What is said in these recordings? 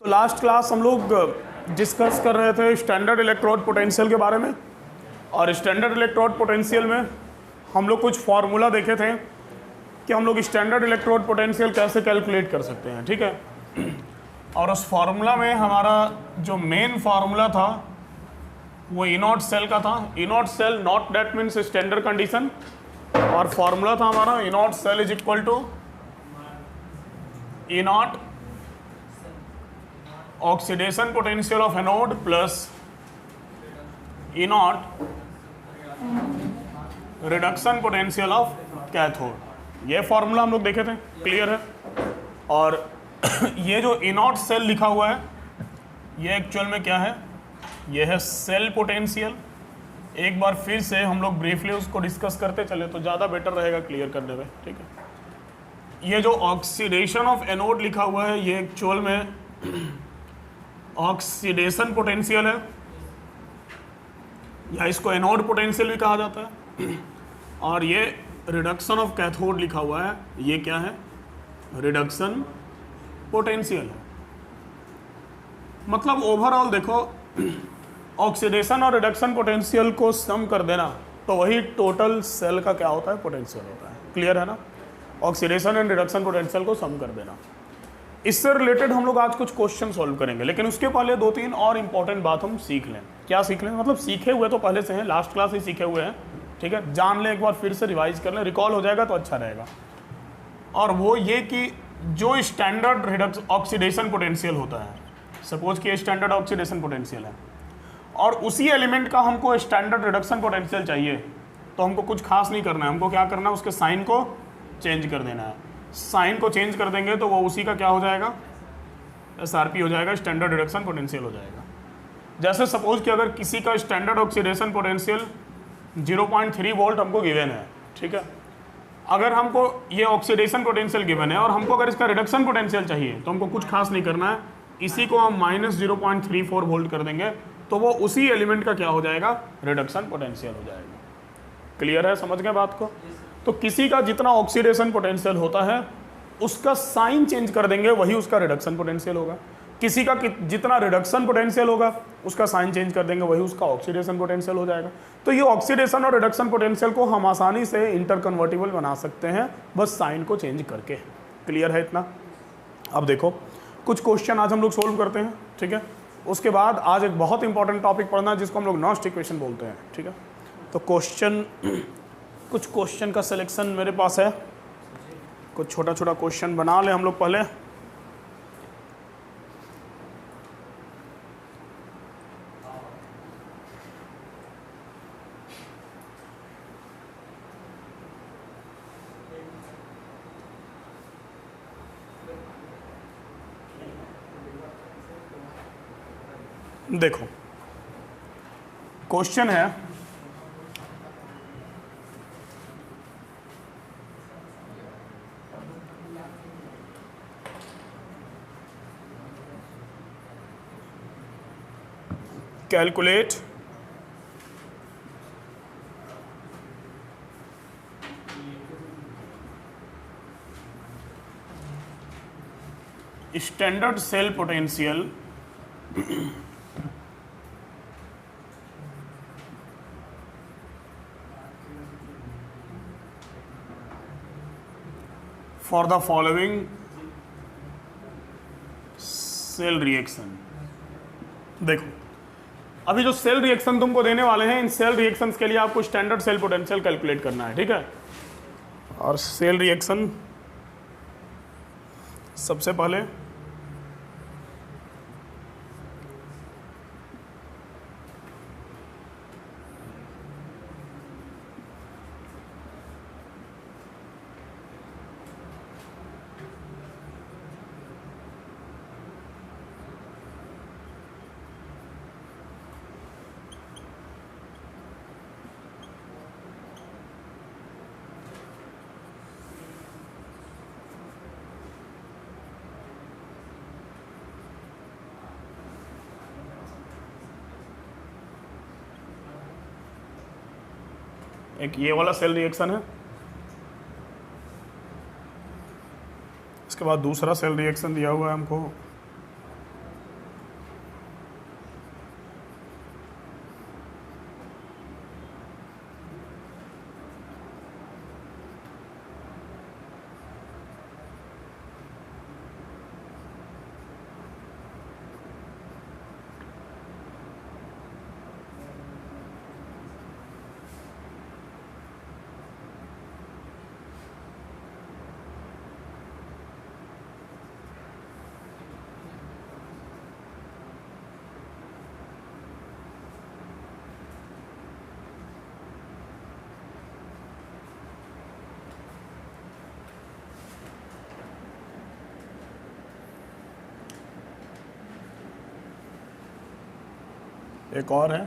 Last class हम लोग discuss कर रहे थे स्टैंडर्ड इलेक्ट्रोड पोटेंशियल के बारे में, और स्टैंडर्ड इलेक्ट्रोड पोटेंशियल में हम लोग कुछ फार्मूला देखे थे कि हम लोग स्टैंडर्ड इलेक्ट्रोड पोटेंशियल कैसे कैलकुलेट कर सकते हैं, ठीक है। और उस फार्मूला में हमारा जो मेन फार्मूला था वो ई नॉट सेल का था। E not cell, not that means standard condition, और फार्मूला था हमारा E not cell is equal to E not oxidation potential of anode plus E not reduction potential of cathode. ये formula हम लोग देखे थे, क्लियर है। और ये जो ई नॉट सेल लिखा हुआ है ये एक्चुअल में क्या है, ये है सेल पोटेंशियल। एक बार फिर से हम लोग ब्रीफली उसको डिस्कस करते चले तो ज़्यादा बेटर रहेगा क्लियर करने में, ठीक है। ये जो ऑक्सीडेशन ऑफ एनोड लिखा हुआ है ये एक्चुअल में ऑक्सीडेशन पोटेंशियल है, या इसको एनोड पोटेंशियल भी कहा जाता है। और ये रिडक्शन ऑफ कैथोड लिखा हुआ है, ये क्या है, रिडक्शन पोटेंशियल है। मतलब ओवरऑल देखो, ऑक्सीडेशन और रिडक्शन पोटेंशियल को सम कर देना तो वही टोटल सेल का क्या होता है, पोटेंशियल होता है, क्लियर है ना। ऑक्सीडेशन एंड रिडक्शन पोटेंशियल को सम कर देना। इससे रिलेटेड हम लोग आज कुछ क्वेश्चन सॉल्व करेंगे, लेकिन उसके पहले दो तीन और इंपॉर्टेंट बात हम सीख लें। क्या सीख लें, मतलब सीखे हुए तो पहले से हैं, लास्ट क्लास ही सीखे हुए हैं, ठीक है। जान लें, एक बार फिर से रिवाइज कर लें, रिकॉल हो जाएगा तो अच्छा रहेगा। और वो ये कि जो स्टैंडर्ड रिडक्स ऑक्सीडेशन पोटेंशियल होता है, सपोज कि स्टैंडर्ड ऑक्सीडेशन पोटेंशियल है और उसी एलिमेंट का हमको स्टैंडर्ड रिडक्शन पोटेंशियल चाहिए, तो हमको कुछ खास नहीं करना है। हमको क्या करना है, उसके साइन को चेंज कर देना है। साइन को चेंज कर देंगे तो वो उसी का क्या हो जाएगा, SRP हो जाएगा, स्टैंडर्ड रिडक्शन पोटेंशियल हो जाएगा। जैसे सपोज कि अगर किसी का स्टैंडर्ड ऑक्सीडेशन पोटेंशियल 0.3 वोल्ट हमको गिवन है, ठीक है। अगर हमको ये ऑक्सीडेशन पोटेंशियल गिवन है और हमको अगर इसका रिडक्शन पोटेंशियल चाहिए तो हमको कुछ खास नहीं करना है, इसी को हम -0.34 वोल्ट कर देंगे तो वो उसी एलिमेंट का क्या हो जाएगा, रिडक्शन पोटेंशियल हो जाएगा। क्लियर है, समझ गए बात को। तो किसी का जितना ऑक्सीडेशन पोटेंशियल होता है उसका साइन चेंज कर देंगे, वही उसका रिडक्शन पोटेंशियल होगा। किसी का जितना रिडक्शन पोटेंशियल होगा उसका साइन चेंज कर देंगे, वही उसका ऑक्सीडेशन पोटेंशियल हो जाएगा। तो ये ऑक्सीडेशन और रिडक्शन पोटेंशियल को हम आसानी से इंटरकन्वर्टिबल बना सकते हैं, बस साइन को चेंज करके। क्लियर है इतना। अब देखो कुछ क्वेश्चन आज हम लोग सोल्व करते हैं, ठीक है। उसके बाद आज एक बहुत इंपॉर्टेंट टॉपिक पढ़ना है जिसको हम लोग नॉस्ट इक्वेशन बोलते हैं, ठीक है। तो कुछ क्वेश्चन का सिलेक्शन मेरे पास है, कुछ छोटा छोटा क्वेश्चन बना लें हम लोग पहले। देखो क्वेश्चन है, calculate standard cell potential for the following cell reaction. देखो अभी जो सेल रिएक्शन तुमको देने वाले हैं, इन सेल रिएक्शंस के लिए आपको स्टैंडर्ड सेल पोटेंशियल कैलकुलेट करना है, ठीक है। और सेल रिएक्शन सबसे पहले एक ये वाला सेल रिएक्शन है, इसके बाद दूसरा सेल रिएक्शन दिया हुआ है हमको एक और है,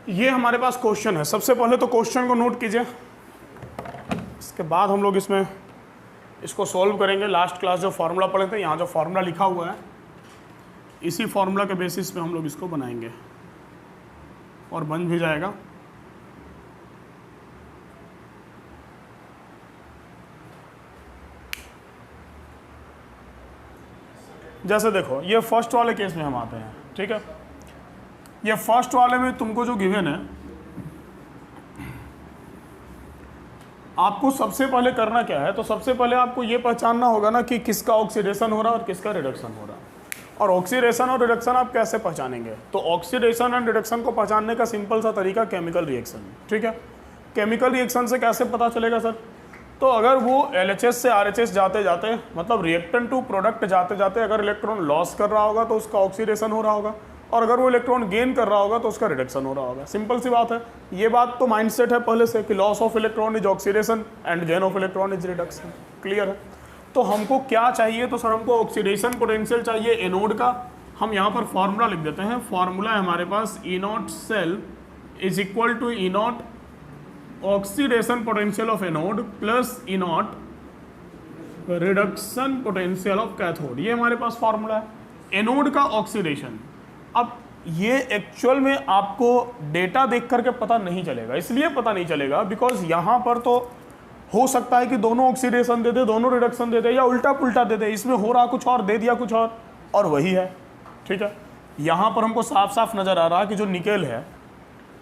ये हमारे पास क्वेश्चन है। सबसे पहले तो क्वेश्चन को नोट कीजिए, इसके बाद हम लोग इसमें इसको सॉल्व करेंगे। लास्ट क्लास जो फार्मूला पढ़े थे, यहाँ जो फार्मूला लिखा हुआ है इसी फार्मूला के बेसिस पे हम लोग इसको बनाएंगे और बन भी जाएगा। जैसे देखो, ये फर्स्ट वाले केस में हम आते हैं, ठीक है। ये फर्स्ट वाले में तुमको जो गिवन है, आपको सबसे पहले करना क्या है, तो सबसे पहले आपको ये पहचानना होगा ना कि किसका ऑक्सीडेशन हो रहा है और किसका रिडक्शन हो रहा है। और ऑक्सीडेशन और रिडक्शन आप कैसे पहचानेंगे, तो ऑक्सीडेशन एंड रिडक्शन को पहचानने का सिंपल सा तरीका केमिकल रिएक्शन, ठीक है। केमिकल रिएक्शन से कैसे पता चलेगा सर, तो अगर वो LHS से RHS जाते जाते, मतलब रिएक्टेंट टू प्रोडक्ट जाते जाते अगर इलेक्ट्रॉन लॉस कर रहा होगा तो उसका ऑक्सीडेशन हो रहा होगा, और अगर वो इलेक्ट्रॉन गेन कर रहा होगा तो उसका रिडक्शन हो रहा होगा। सिंपल सी बात है, ये बात तो माइंडसेट है पहले से कि loss of electron is oxidation and gain of electron is reduction, clear है। तो हमको क्या चाहिए, तो सर हमको ऑक्सीडेशन पोटेंशियल चाहिए एनोड का। हम यहाँ पर फॉर्मूला लिख देते हैं, फॉर्मूला है हमारे पास E0 cell is equal to E0 oxidation potential of anode plus E0 reduction potential of cathode. ये हमारे पास फॉर्मूला है एनोड का ऑक्सीडेशन। अब ये एक्चुअल में आपको डेटा देख करके पता नहीं चलेगा, इसलिए पता नहीं चलेगा बिकॉज यहाँ पर तो हो सकता है कि दोनों ऑक्सीडेशन दे दे, दोनों रिडक्शन दे दे, या उल्टा पुल्टा दे दे, इसमें हो रहा कुछ और दे दिया कुछ और वही है, ठीक है। यहाँ पर हमको साफ साफ नजर आ रहा है कि जो निकेल है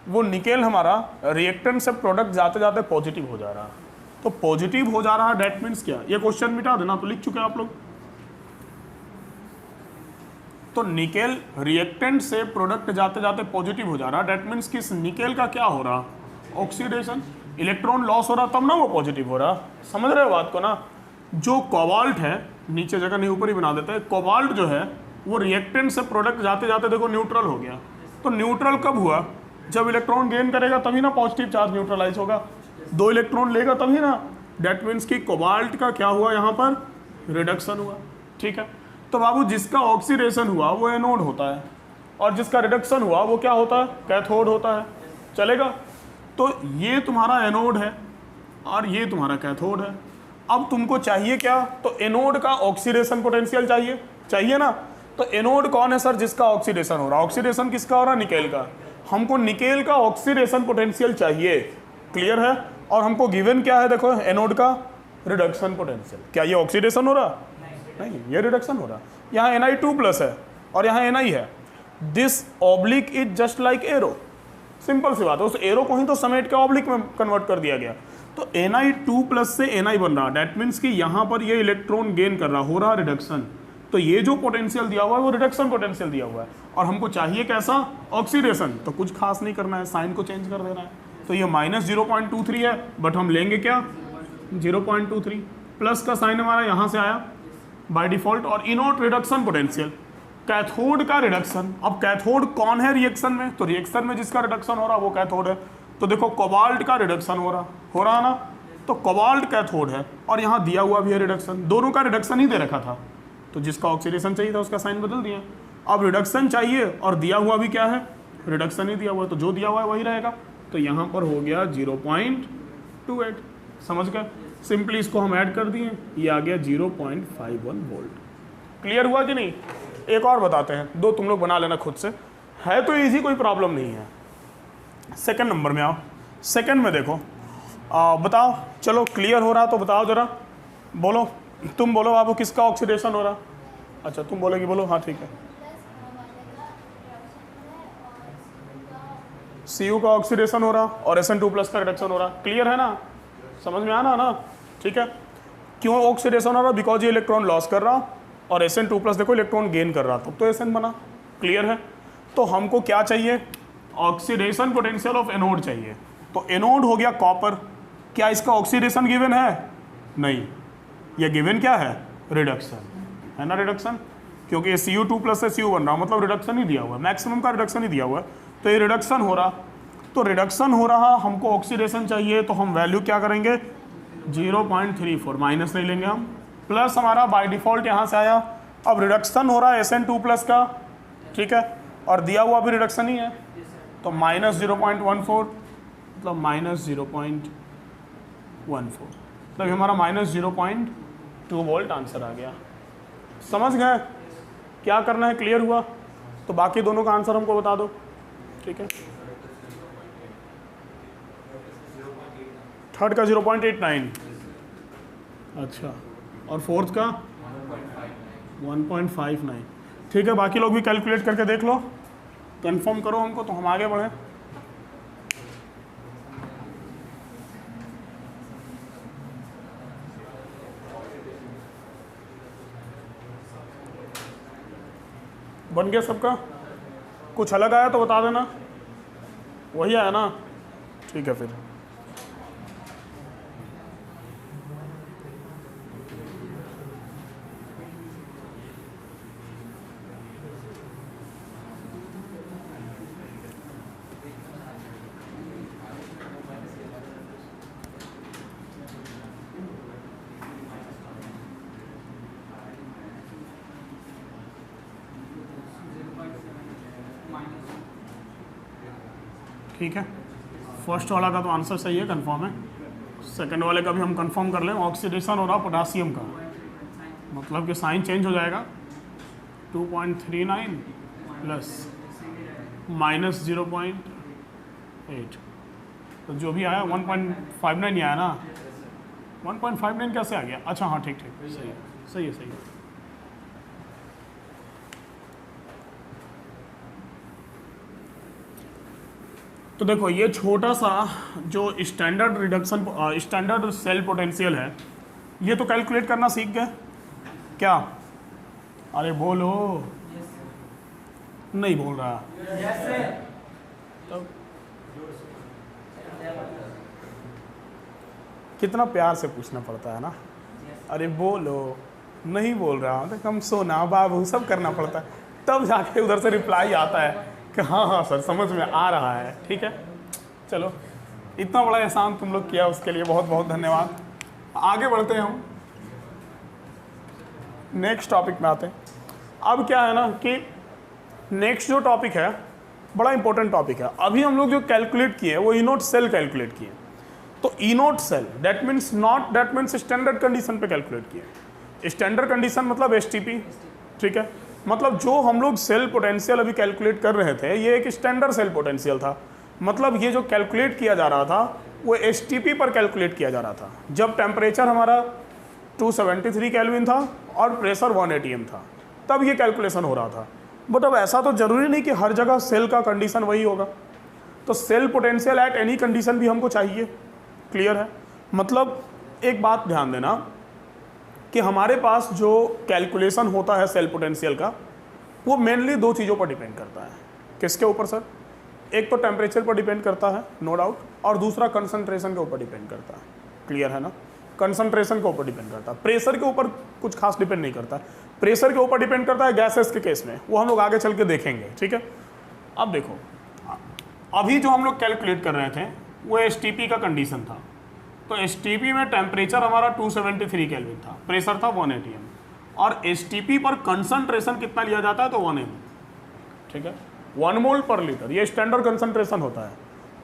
वो निकेल हमारा रिएक्टेंट से प्रोडक्ट जाते जाते पॉजिटिव हो जा रहा है। तो पॉजिटिव हो जा रहा है डेट मीन्स क्या, ये क्वेश्चन मिटा देना, तो लिख चुके हैं आप लोग। तो निकेल रिएक्टेंट से प्रोडक्ट जाते जाते पॉजिटिव हो जा रहा है, डेट मीन्स कि इस निकेल का क्या हो रहा, ऑक्सीडेशन, इलेक्ट्रॉन लॉस हो रहा तब ना वो पॉजिटिव हो रहा। समझ रहे हो बात को ना। जो कोबाल्ट है, नीचे जगह नहीं ऊपर ही बना देते हैं, कोबाल्ट जो है वो रिएक्टेंट से प्रोडक्ट जाते जाते देखो न्यूट्रल हो गया। तो न्यूट्रल कब हुआ, जब इलेक्ट्रॉन गेन करेगा तभी ना पॉजिटिव चार्ज न्यूट्रलाइज होगा, 2 इलेक्ट्रॉन लेगा तभी ना। डेट मीन्स कि कोबाल्ट का क्या हुआ, यहाँ पर रिडक्शन हुआ, ठीक है। तो बाबू जिसका ऑक्सीडेशन हुआ वो एनोड होता है और जिसका रिडक्शन हुआ वो क्या होता है, कैथोड होता है, चलेगा। तो ये तुम्हारा एनोड है और ये तुम्हारा कैथोड है। अब तुमको चाहिए क्या, तो एनोड का ऑक्सीडेशन पोटेंशियल चाहिए ना। तो एनोड कौन है सर, जिसका ऑक्सीडेशन हो रहा, ऑक्सीडेशन किसका हो रहा, निकेल का। हमको निकेल का ऑक्सीडेशन पोटेंशियल चाहिए, क्लियर है। और हमको गिवन क्या है, देखो एनोड का रिडक्शन पोटेंशियल। क्या ये ऑक्सीडेशन हो रहा, नहीं, ये रिडक्शन हो रहा। यहाँ Ni2+ है और यहाँ Ni है। This oblique is just like arrow, simple सी बात है, उस एरो को ही तो समेट के ऑब्लिक में कन्वर्ट कर दिया गया। तो Ni2+ से Ni बन रहा, डेट मीन्स कि यहाँ पर ये इलेक्ट्रॉन गेन कर रहा, हो रहा रिडक्शन। तो ये जो पोटेंशियल दिया हुआ है वो रिडक्शन पोटेंशियल दिया हुआ है, और हमको चाहिए कैसा, ऑक्सीडेशन। तो कुछ खास नहीं करना है, साइन को चेंज कर देना है। तो ये -0.23 है, बट हम लेंगे क्या, 0.23, प्लस का साइन हमारा यहाँ से आया बाय डिफॉल्ट। और E0 रिडक्शन पोटेंशियल, कैथोड का रिडक्शन। अब कैथोड कौन है रिएक्शन में, तो रिएक्शन में जिसका रिडक्शन हो रहा है वो कैथोड है। तो देखो कोबाल्ट का रिडक्शन हो रहा ना, तो कोबाल्ट कैथोड है और यहाँ दिया हुआ भी है रिडक्शन, दोनों का रिडक्शन ही दे रखा था, तो जिसका ऑक्सीडेशन चाहिए था उसका साइन बदल दिया। अब रिडक्शन चाहिए और दिया हुआ भी क्या है, रिडक्शन ही दिया हुआ है, तो जो दिया हुआ है वही रहेगा, तो यहाँ पर हो गया 0.28। समझ गए, सिंपली इसको हम ऐड कर दिए, ये आ गया 0.51 वोल्ट। क्लियर हुआ कि नहीं? एक और बताते हैं, दो तुम लोग बना लेना खुद से, है तो इजी, कोई प्रॉब्लम नहीं है। सेकंड नंबर में आओ, सेकंड में देखो, बताओ, चलो क्लियर हो रहा तो बताओ जरा, बोलो, तुम बोलो बाबू किसका ऑक्सीडेशन हो रहा? अच्छा तुम बोलोगी, बोलो, हाँ ठीक है। Cu का ऑक्सीडेशन हो रहा और Sn2+ का रिडक्शन हो रहा, क्लियर है ना, समझ में आना ना? ठीक है, क्यों ऑक्सीडेशन हो रहा? बिकॉज ये इलेक्ट्रॉन लॉस कर रहा और Sn2+ देखो इलेक्ट्रॉन गेन कर रहा, तब तो Sn बना, क्लियर है। तो हमको क्या चाहिए, ऑक्सीडेशन पोटेंशियल ऑफ एनोड चाहिए, तो एनोड हो गया कॉपर, क्या इसका ऑक्सीडेशन गिवन है? नहीं, ये गिवन क्या है, रिडक्शन है ना, रिडक्शन, क्योंकि ये Cu2+ से Cu बन रहा, मतलब रिडक्शन ही दिया हुआ है, मैक्सिमम का रिडक्शन ही दिया हुआ है, तो ये रिडक्शन हो रहा, तो रिडक्शन हो रहा, हमको ऑक्सीडेशन चाहिए, तो हम वैल्यू क्या करेंगे, 0.34 माइनस नहीं लेंगे हम, प्लस हमारा बाय डिफॉल्ट यहाँ से आया। अब रिडक्शन हो रहा है Sn2+ का, ठीक है, और दिया हुआ भी रिडक्शन ही है, तो -0.14 मतलब -0.14, मतलब हमारा -0.2 वोल्ट आंसर आ गया। समझ गए क्या करना है, क्लियर हुआ? तो बाकी दोनों का आंसर हमको बता दो, ठीक है। थर्ड का 0.89, अच्छा, और फोर्थ का 1.59, ठीक है। बाकी लोग भी कैलकुलेट करके देख लो, कंफर्म करो हमको, तो हम आगे बढ़े। बन गया सबका? कुछ अलग आया तो बता देना, वही आया ना, ठीक है। फिर ठीक है, फर्स्ट वाला का तो आंसर सही है, कंफर्म है। सेकंड वाले का भी हम कंफर्म कर लें, ऑक्सीडेशन हो रहा पोटासियम का, मतलब कि साइन चेंज हो जाएगा, 2.39 प्लस -0.8, तो जो भी आया 1.59 ही आया ना, 1.59 कैसे आ गया? अच्छा हाँ ठीक ठीक, सही है, सही है, सही है। तो देखो ये छोटा सा जो standard reduction standard cell potential है, ये तो कैलकुलेट करना सीख गए क्या? अरे बोलो, नहीं बोल रहा, तो कितना प्यार से पूछना पड़ता है ना, अरे बोलो, नहीं बोल रहा, तो हम सोना बाबू सब करना पड़ता है, तब जाके उधर से रिप्लाई आता है कि हाँ हाँ सर समझ में आ रहा है, ठीक है। चलो, इतना बड़ा एहसान तुम लोग किया, उसके लिए बहुत बहुत धन्यवाद। आगे बढ़ते हैं हम, नेक्स्ट टॉपिक में आते हैं। अब क्या है ना कि नेक्स्ट जो टॉपिक है बड़ा इंपॉर्टेंट टॉपिक है। अभी हम लोग जो कैलकुलेट किए वो इनोट सेल कैलकुलेट किए, तो E not cell that means standard condition पे कैलकुलेट किए। स्टैंडर्ड कंडीशन मतलब STP, ठीक है, मतलब जो हम लोग सेल पोटेंशियल अभी कैलकुलेट कर रहे थे ये एक स्टैंडर्ड सेल पोटेंशियल था, मतलब ये जो कैलकुलेट किया जा रहा था वो STP पर कैलकुलेट किया जा रहा था, जब टेम्परेचर हमारा 273 केल्विन था और प्रेशर 1 atm था, तब ये कैलकुलेशन हो रहा था। बट अब ऐसा तो जरूरी नहीं कि हर जगह सेल का कंडीशन वही होगा, तो cell potential at any condition भी हमको चाहिए, क्लियर है। मतलब एक बात ध्यान देना कि हमारे पास जो कैलकुलेशन होता है सेल पोटेंशियल का, वो मेनली दो चीज़ों पर डिपेंड करता है। किसके ऊपर सर? एक तो टेम्परेचर पर डिपेंड करता है, नो डाउट, और दूसरा कंसंट्रेशन के ऊपर डिपेंड करता है, क्लियर है ना। कंसंट्रेशन के ऊपर डिपेंड करता है, प्रेशर के ऊपर कुछ खास डिपेंड नहीं करता। प्रेशर के ऊपर डिपेंड करता है गैसेस के केस में, वो हम लोग आगे चल के देखेंगे, ठीक है। अब देखो, अभी जो हम लोग कैलकुलेट कर रहे थे वो एसटीपी का कंडीशन था। तो एसटीपी में टेम्परेचर हमारा 273 केल्विन था, प्रेशर था 1 atm, और एसटीपी पर कंसंट्रेशन कितना लिया जाता है तो 1 m, ठीक है, 1 मोल पर लीटर, ये स्टैंडर्ड कंसंट्रेशन होता है।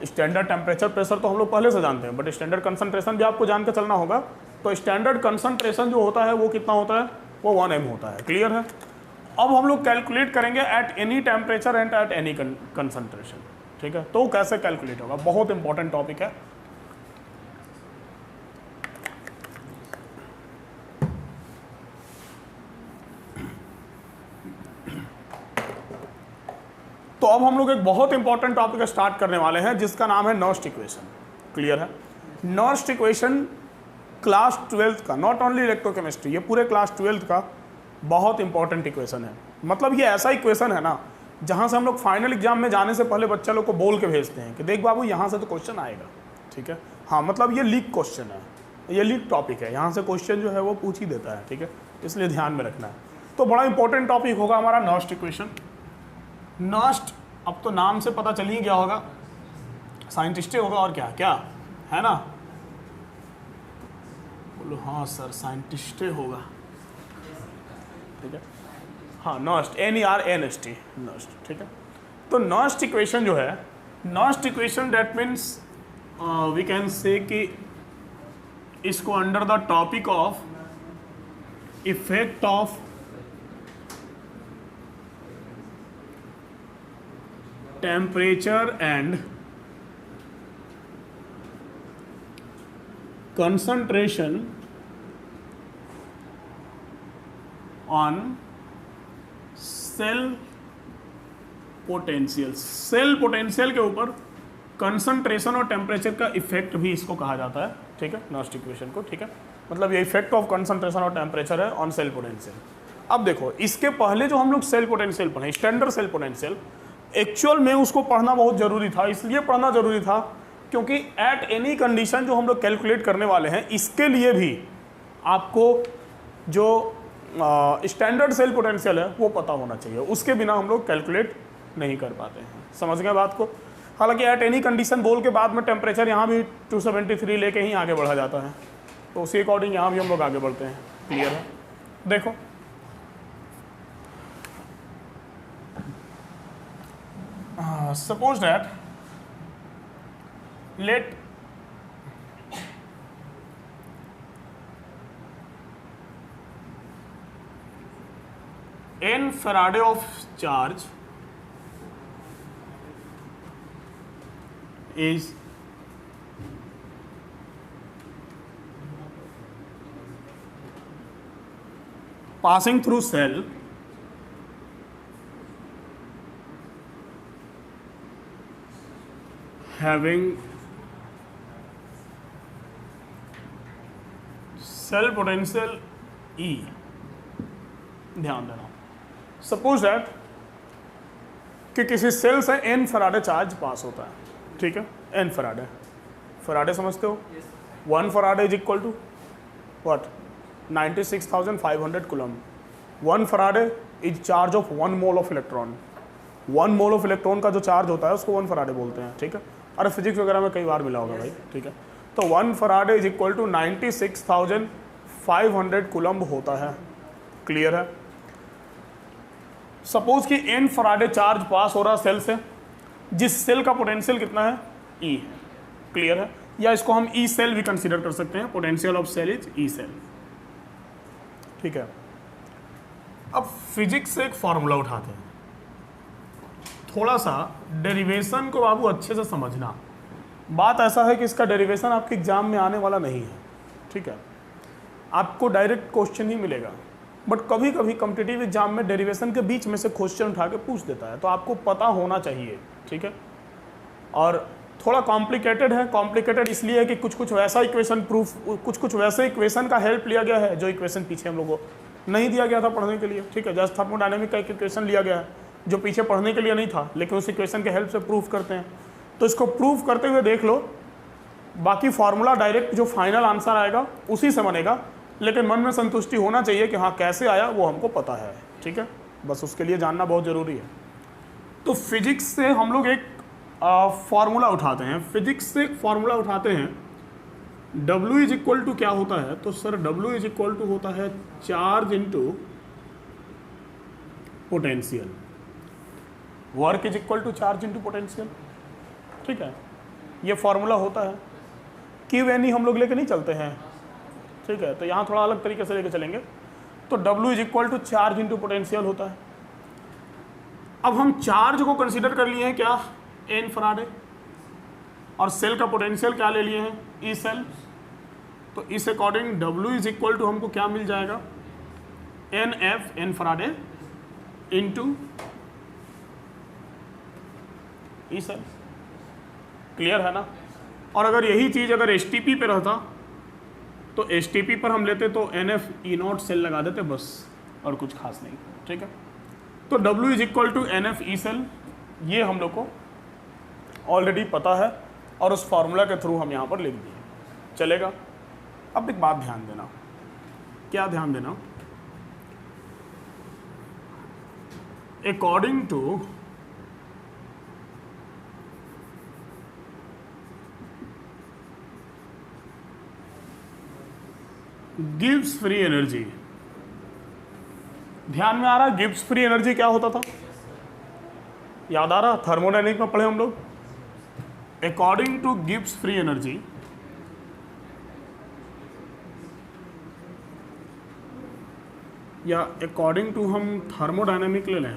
स्टैंडर्ड टेम्परेचर प्रेशर तो हम लोग पहले से जानते हैं, बट स्टैंडर्ड कंसंट्रेशन भी आपको जान के चलना होगा। तो स्टैंडर्ड कंसंट्रेशन जो होता है वो कितना होता है, वो 1 m होता है। क्लियर है। अब हम लोग कैलकुलेट करेंगे at any temperature and at any concentration, ठीक है। तो कैसे कैलकुलेट होगा, बहुत इंपॉर्टेंट टॉपिक है। तो अब हम लोग एक बहुत इंपॉर्टेंट टॉपिक स्टार्ट करने वाले हैं जिसका नाम है नॉस्ट इक्वेशन। क्लियर है। नॉस्ट इक्वेशन क्लास 12th का, नॉट ओनली इलेक्ट्रोकेमिस्ट्री, ये पूरे क्लास 12th का बहुत इंपॉर्टेंट इक्वेशन है। मतलब ये ऐसा इक्वेशन है ना जहाँ से हम लोग फाइनल एग्जाम में जाने से पहले बच्चा लोग को बोल के भेजते हैं कि देख बाबू यहाँ से तो क्वेश्चन आएगा, ठीक है। हाँ, मतलब ये लीक क्वेश्चन है, ये लीक टॉपिक है, यहाँ से क्वेश्चन जो है वो पूछ ही देता है, ठीक है, इसलिए ध्यान में रखना है। तो बड़ा इंपॉर्टेंट टॉपिक होगा हमारा नॉस्ट इक्वेशन। नॉस्ट, अब तो नाम से पता चल ही गया होगा, साइंटिस्ट होगा और क्या क्या है ना, बोलो हाँ सर साइंटिस्ट होगा, ठीक है। हाँ, नॉस्ट, NERNST, नॉस्ट, ठीक है। तो नॉस्ट इक्वेशन जो है, Nernst equation that means we can say कि इसको under the topic of effect of temperature and concentration on cell potential, cell potential के ऊपर कंसंट्रेशन और टेम्परेचर का इफेक्ट भी इसको कहा जाता है, ठीक है, नॉस्ट इक्वेशन को, ठीक है। मतलब ये इफेक्ट ऑफ कंसंट्रेशन और टेम्परेचर है ऑन सेल पोटेंशियल। अब देखो, इसके पहले जो हम लोग सेल पोटेंशियल पढ़े, स्टैंडर्ड सेल पोटेंशियल, एक्चुअल में उसको पढ़ना बहुत जरूरी था। इसलिए पढ़ना जरूरी था क्योंकि एट एनी कंडीशन जो हम लोग कैलकुलेट करने वाले हैं, इसके लिए भी आपको जो स्टैंडर्ड सेल पोटेंशियल है वो पता होना चाहिए, उसके बिना हम लोग कैलकुलेट नहीं कर पाते हैं। समझ गए बात को। हालांकि एट एनी कंडीशन बोल के बाद में टेम्परेचर यहाँ भी 273 लेके ही आगे बढ़ा जाता है, तो उसी अकॉर्डिंग यहाँ भी हम लोग आगे बढ़ते हैं। क्लियर है। देखो suppose that let n Faraday of charge is passing through cell having cell potential E, ध्यान देना। सपोज दैट कि किसी सेल से n फराडे चार्ज पास होता है, ठीक है, n फराडे, फराडे समझते हो, 1 Faraday is equal to what, 96,500 coulomb. 1 Faraday is charge of 1 mole of electron. 1 mole of electron का जो चार्ज होता है उसको 1 फराडे बोलते हैं, ठीक है। अरे फिजिक्स वगैरह में कई बार मिला होगा भाई, ठीक है। तो 1 Faraday is equal to 96,500 coulomb होता है। क्लियर है। सपोज कि n फराडे चार्ज पास हो रहा सेल से, जिस सेल का पोटेंशियल कितना है, E। क्लियर है। या इसको हम E सेल भी कंसीडर कर सकते हैं, potential of cell is E cell, ठीक है। अब फिजिक्स से एक फॉर्मूला उठाते हैं, थोड़ा सा डेरिवेशन को बाबू अच्छे से समझना। बात ऐसा है कि इसका डेरिवेशन आपके एग्जाम में आने वाला नहीं है, ठीक है, आपको डायरेक्ट क्वेश्चन ही मिलेगा, बट कभी कभी कॉम्पिटिटिव एग्जाम में डेरिवेशन के बीच में से क्वेश्चन उठा के पूछ देता है, तो आपको पता होना चाहिए, ठीक है। और थोड़ा कॉम्प्लिकेटेड है, कॉम्प्लिकेटेड इसलिए है कि कुछ वैसा इक्वेशन प्रूफ, कुछ वैसे इक्वेशन का हेल्प लिया गया है जो इक्वेशन पीछे हम लोगों को नहीं दिया गया था पढ़ने के लिए, ठीक है। जस्ट थर्मोडायनेमिक का एक इक्वेशन लिया गया है जो पीछे पढ़ने के लिए नहीं था, लेकिन उस इक्वेशन के हेल्प से प्रूफ करते हैं। तो इसको प्रूफ करते हुए देख लो, बाकी फार्मूला डायरेक्ट जो फाइनल आंसर आएगा उसी से बनेगा, लेकिन मन में संतुष्टि होना चाहिए कि हाँ कैसे आया वो हमको पता है, ठीक है। बस उसके लिए जानना बहुत ज़रूरी है। तो फिजिक्स से हम लोग एक फॉर्मूला उठाते हैं, फिजिक्स से फॉर्मूला उठाते हैं, W इज इक्वल टू क्या होता है, तो sir W is equal to होता है charge into potential, work is equal to charge into potential, ठीक है, ये फॉर्मूला होता है। क्यू एन ई हम लोग लेके नहीं चलते हैं, ठीक है, तो यहाँ थोड़ा अलग तरीके से लेके चलेंगे। तो W is equal to charge into potential होता है। अब हम चार्ज को कंसीडर कर लिए हैं क्या, एन फराडे, और सेल का पोटेंशियल क्या ले लिए हैं, ई सेल। तो इस according W is equal to हमको क्या मिल जाएगा, n F n Faraday into E cell. Clear है ना। और अगर यही चीज़ अगर एसटीपी पे रहता तो एसटीपी पर हम लेते तो n F E not cell लगा देते बस, और कुछ खास नहीं, ठीक है। तो W is equal to n F E cell, ये हम लोग को ऑलरेडी पता है और उस फॉर्मूला के थ्रू हम यहाँ पर लिख दिए, चलेगा। अब एक बात ध्यान देना, क्या ध्यान देना, according to Gibbs free energy, ध्यान में आ रहा है गिब्स फ्री एनर्जी क्या होता था, याद आ रहा, थर्मोडायनेमिक में पढ़े हम लोग। According to Gibbs free energy, या अकॉर्डिंग टू हम थर्मोडायनेमिक ले लें,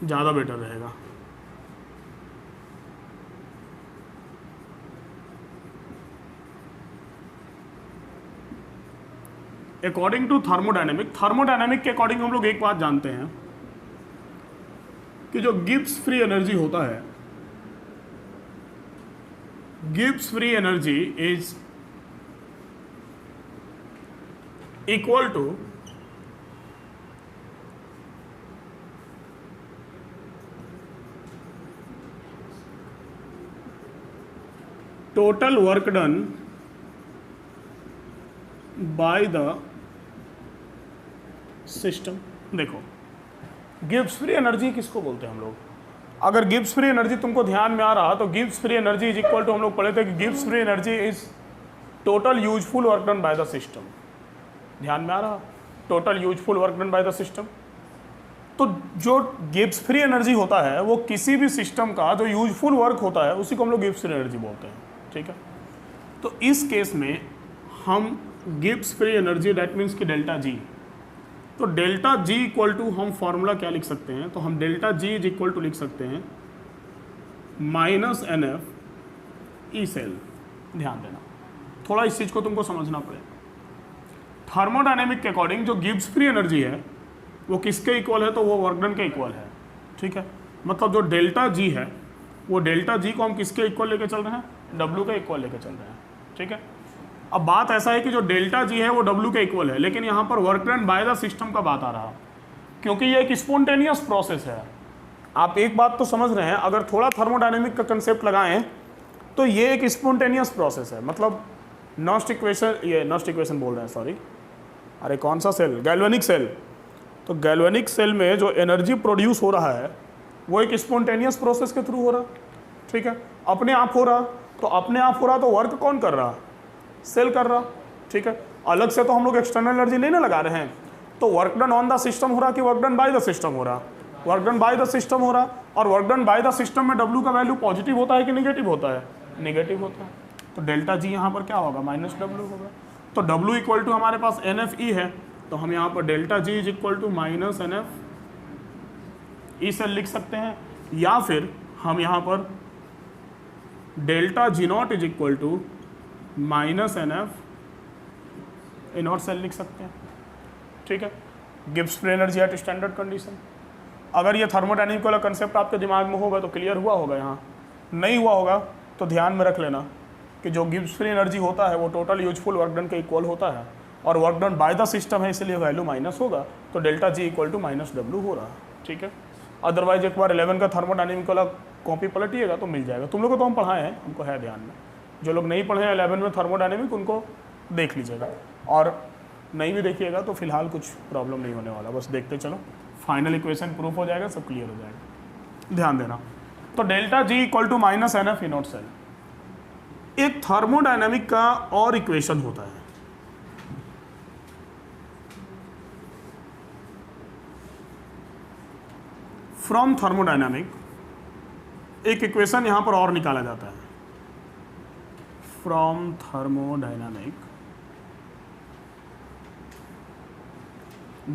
ज़्यादा बेटर रहेगा। अकॉर्डिंग टू थर्मोडायनेमिक, थर्मोडायनेमिक के अकॉर्डिंग हम लोग एक बात जानते हैं कि जो गिब्स फ्री एनर्जी होता है, Gibbs free energy is equal to total work done by the system. देखो गिब्स फ्री एनर्जी किसको बोलते हैं हम लोग, अगर गिब्स फ्री एनर्जी तुमको ध्यान में आ रहा तो Gibbs free energy is equal to, हम लोग पढ़े थे कि Gibbs free energy is total useful work done by the system. ध्यान में आ रहा, total useful work done by the system. तो जो गिब्स फ्री एनर्जी होता है वो किसी भी सिस्टम का जो यूजफुल वर्क होता है उसी को हम लोग गिब्स फ्री एनर्जी बोलते हैं, ठीक है। तो इस केस में हम Gibbs free energy that means कि डेल्टा जी, तो डेल्टा जी इक्वल टू हम फॉर्मूला क्या लिख सकते हैं, तो हम delta G is equal to लिख सकते हैं minus n F E cell. ध्यान देना, थोड़ा इस चीज़ को तुमको समझना पड़ेगा। थर्मोडायनेमिक के अकॉर्डिंग जो गिब्स फ्री एनर्जी है वो किसके इक्वल है, तो वो वर्क डन के इक्वल है, ठीक है। मतलब जो डेल्टा जी है वो डेल्टा जी को हम किसके इक्वल लेके चल रहे हैं, डब्ल्यू के इक्वल लेके चल रहे हैं, ठीक है। अब बात ऐसा है कि जो डेल्टा जी है वो डब्ल्यू के इक्वल है, लेकिन यहाँ पर work done by the system का बात आ रहा, क्योंकि ये एक स्पॉन्टेनियस प्रोसेस है। आप एक बात तो समझ रहे हैं, अगर थोड़ा थर्मोडायनेमिक का कंसेप्ट लगाएं तो ये एक स्पॉन्टेनियस प्रोसेस है। मतलब नॉस्ट इक्वेशन बोल रहे हैं, सॉरी, अरे कौन सा सेल, गैल्वेनिक सेल। तो गैल्वेनिक सेल में जो एनर्जी प्रोड्यूस हो रहा है वो एक स्पॉन्टेनियस प्रोसेस के थ्रू हो रहा, ठीक है, अपने आप हो रहा। तो अपने आप हो रहा तो वर्क कौन कर रहा, सेल कर रहा, ठीक है। अलग से तो हम लोग एक्सटर्नल एनर्जी नहीं ना लगा रहे हैं। तो work done on the system हो रहा कि work done by the system हो रहा, work done by the system हो रहा। और work done by the system में डब्ल्यू का वैल्यू पॉजिटिव होता है कि नेगेटिव होता है, नेगेटिव होता है। तो डेल्टा जी यहाँ पर क्या होगा, माइनस डब्ल्यू होगा। तो डब्ल्यू इक्वल टू हमारे पास एन एफ ई है, तो हम यहाँ पर delta G is equal to minus n F E cell लिख सकते हैं, या फिर हम यहाँ पर delta G naught is equal to minus n F E naught cell लिख सकते हैं, ठीक है। Gibbs free energy at standard condition. अगर ये थर्मोडायनेमिक वाला कंसेप्ट आपके दिमाग में होगा तो क्लियर हुआ होगा, यहाँ नहीं हुआ होगा तो ध्यान में रख लेना कि जो गिब्स फ्री एनर्जी होता है वो टोटल यूजफुल वर्क डन के इक्वल होता है, और work done by the system है इसलिए वैल्यू माइनस होगा, तो delta G equal to minus W हो रहा है, ठीक है। अदरवाइज एक बार 11 का थर्मोडायनेमिक वाला कॉपी पलटिएगा तो मिल जाएगा। तुम लोग को तो हम पढ़ाए हैं, हमको है ध्यान में। जो लोग नहीं पढ़े हैं 11 में थर्मोडायनेमिक उनको देख लीजिएगा, और नहीं भी देखिएगा तो फिलहाल कुछ प्रॉब्लम नहीं होने वाला, बस देखते चलो, फाइनल इक्वेशन प्रूफ हो जाएगा, सब क्लियर हो जाएगा। ध्यान देना, तो delta G equal to minus n F E not cell. एक थर्मोडायनामिक का और इक्वेशन होता है, फ्रॉम थर्मोडायनामिक एक इक्वेशन यहां पर और निकाला जाता है, from thermodynamic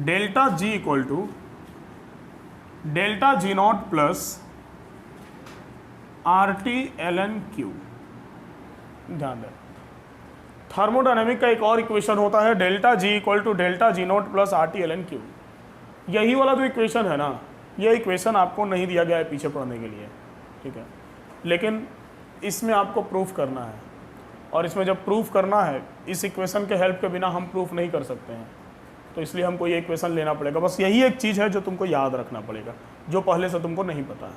delta G equal to delta G naught plus R T L N Q. ध्यान दें, थर्मोडायनामिक का एक और इक्वेशन होता है delta G equal to delta G naught plus R T L N Q. यही वाला जो इक्वेशन है ना, यह इक्वेशन आपको नहीं दिया गया है पीछे पढ़ने के लिए, ठीक है, लेकिन इसमें आपको प्रूफ करना है, और इसमें जब प्रूफ करना है इस इक्वेशन के हेल्प के बिना हम प्रूफ नहीं कर सकते हैं, तो इसलिए हमको ये इक्वेशन लेना पड़ेगा। बस यही एक चीज़ है जो तुमको याद रखना पड़ेगा, जो पहले से तुमको नहीं पता है।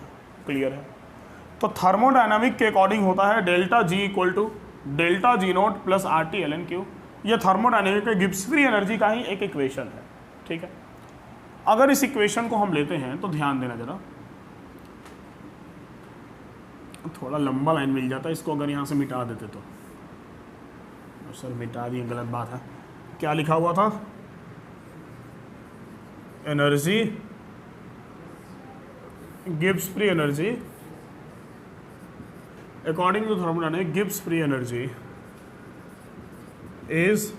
क्लियर है? तो थर्मोडायनामिक के अकॉर्डिंग होता है delta G equal to delta G naught plus R T L N Q. यह थर्मोडायनामिक के गिब्स फ्री एनर्जी का ही एक इक्वेशन है, ठीक है। अगर इस इक्वेशन को हम लेते हैं तो ध्यान देना जरा, थोड़ा लंबा लाइन मिल जाता है, इसको अगर यहाँ से मिटा देते तो। सर मिटा दिए, गलत बात है। क्या लिखा हुआ था? Energy Gibbs free energy according to thermodynamic Gibbs free energy is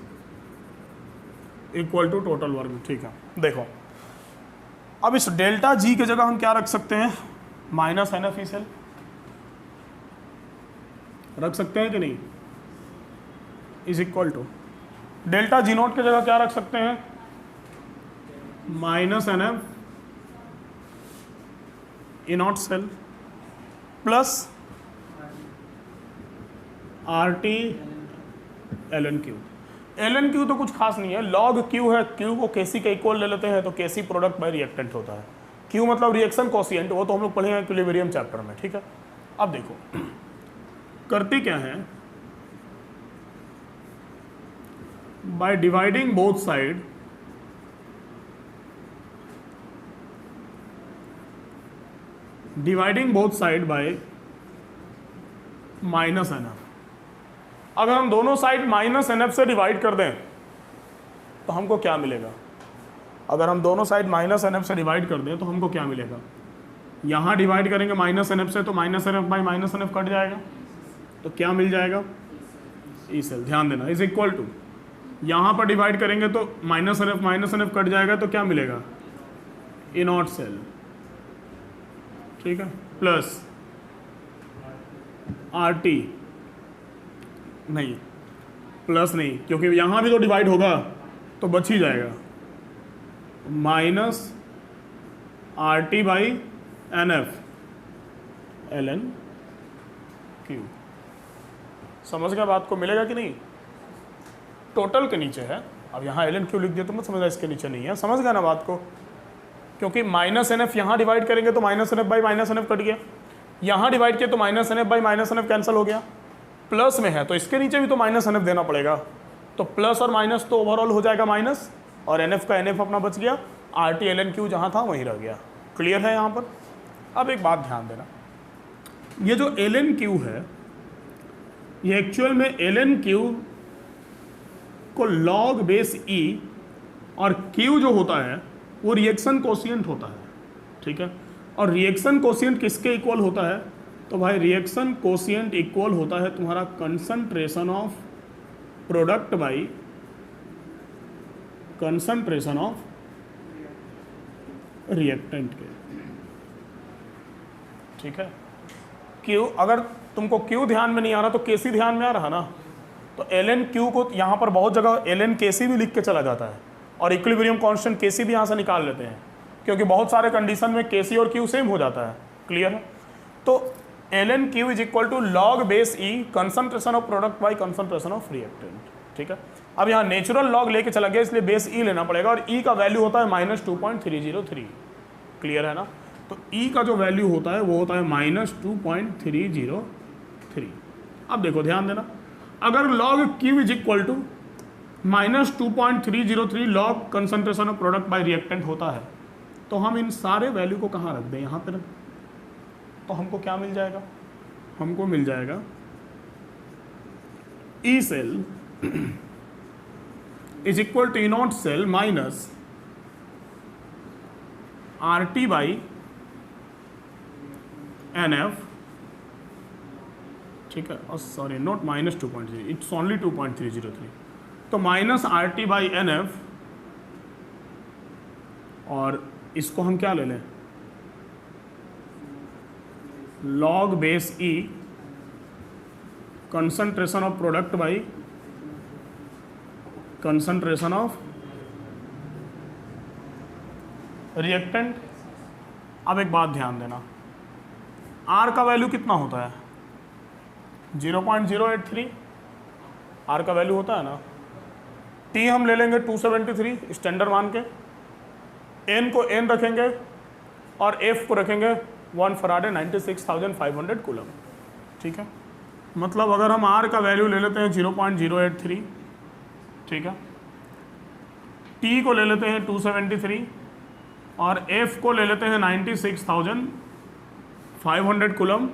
equal to total work. ठीक है, देखो अब इस डेल्टा जी की जगह हम क्या रख सकते हैं? Minus n F E cell रख सकते हैं कि नहीं? Is equal to delta G naught की जगह क्या रख सकते हैं? Minus n F E not cell plus R T L N Q. L N Q तो कुछ खास नहीं है, लॉग क्यू है, क्यू को केसी के इक्वल ले लेते हैं तो केसी प्रोडक्ट बाय रिएक्टेंट होता है। क्यू मतलब रिएक्शन कोशिएंट, वो तो हम लोग पढ़े हैं इक्विलिब्रियम चैप्टर में, ठीक है। अब देखो करती क्या है, by dividing both side by minus n F. अगर हम दोनों साइड माइनस एन एफ से डिवाइड कर दें तो हमको क्या मिलेगा? अगर हम दोनों साइड माइनस एन एफ से डिवाइड कर दें तो हमको क्या मिलेगा? यहाँ डिवाइड करेंगे माइनस एन एफ से तो minus n F by minus n F cut जाएगा, तो क्या मिल जाएगा? E cell. ध्यान देना, इज इक्वल टू यहाँ पर डिवाइड करेंगे तो माइनस एन एफ कट जाएगा तो क्या मिलेगा? ई नॉट सेल, ठीक है, प्लस आर टी, नहीं प्लस नहीं, क्योंकि यहाँ भी तो डिवाइड होगा तो बच ही जाएगा, minus R T by N F L N Q. समझ गया बात को? मिलेगा कि नहीं? टोटल के नीचे है, अब यहाँ एल एन क्यू लिख दिया तो मत समझना इसके नीचे नहीं है। समझ गया ना बात को? क्योंकि माइनस एन एफ यहाँ डिवाइड करेंगे तो minus n F by minus n F cut गया, यहाँ डिवाइड किया तो minus n F by minus n F cancel हो गया, प्लस में है तो इसके नीचे भी तो माइनस एन एफ देना पड़ेगा, तो प्लस और माइनस तो ओवरऑल हो जाएगा माइनस, और एन एफ का एन एफ अपना बच गया, R T L N Q जहाँ था वहीं रह गया। क्लियर है यहाँ पर? अब एक बात ध्यान देना, ये जो एल एन क्यू है ये एक्चुअल में एल एन क्यू को लॉग बेस ई, और क्यू जो होता है वो रिएक्शन कोशिएंट होता है, ठीक है। और रिएक्शन कोशिएंट किसके इक्वल होता है? तो भाई रिएक्शन कोशिएंट इक्वल होता है तुम्हारा concentration of product by concentration of reactant के, ठीक है। क्यू, अगर तुमको क्यू ध्यान में नहीं आ रहा तो केसी ध्यान में आ रहा ना, तो एल एन क्यू को यहाँ पर बहुत जगह एल एन केसी भी लिख के चला जाता है, और इक्विलिब्रियम कांस्टेंट केसी भी यहाँ से निकाल लेते हैं, क्योंकि बहुत सारे कंडीशन में केसी और क्यू सेम हो जाता है। क्लियर है? तो L N Q is equal to log base E concentration of product by concentration of reactant, ठीक है। अब यहाँ नेचुरल लॉग लेके चला गया इसलिए बेस ई लेना पड़ेगा, और ई का वैल्यू होता है -2.303। क्लियर है ना? तो ई का जो वैल्यू होता है वो होता है -2.303। अब देखो ध्यान देना, अगर log Q is equal to -2.303 log concentration of product by reactant होता है, तो हम इन सारे वैल्यू को कहाँ रख दें? यहाँ पे रख, तो हमको क्या मिल जाएगा? हमको मिल जाएगा E cell is equal to E not cell minus R T by N F, ठीक है, और sorry naught minus 2.3, it's only 2.303, तो minus R T by N F, और इसको हम क्या ले लें? Log base E concentration of product by concentration of reactant. अब एक बात ध्यान देना, आर का वैल्यू कितना होता है? 0.083 आर का वैल्यू होता है ना। टी हम ले लेंगे 273 स्टैंडर्ड मान के, एन को एन रखेंगे और एफ को रखेंगे 1 फराडे 96,500 कूलम, ठीक है। मतलब अगर हम आर का वैल्यू ले लेते हैं 0.083, ठीक है, टी को ले लेते हैं 273 और एफ को ले लेते हैं 96,500 कूलम,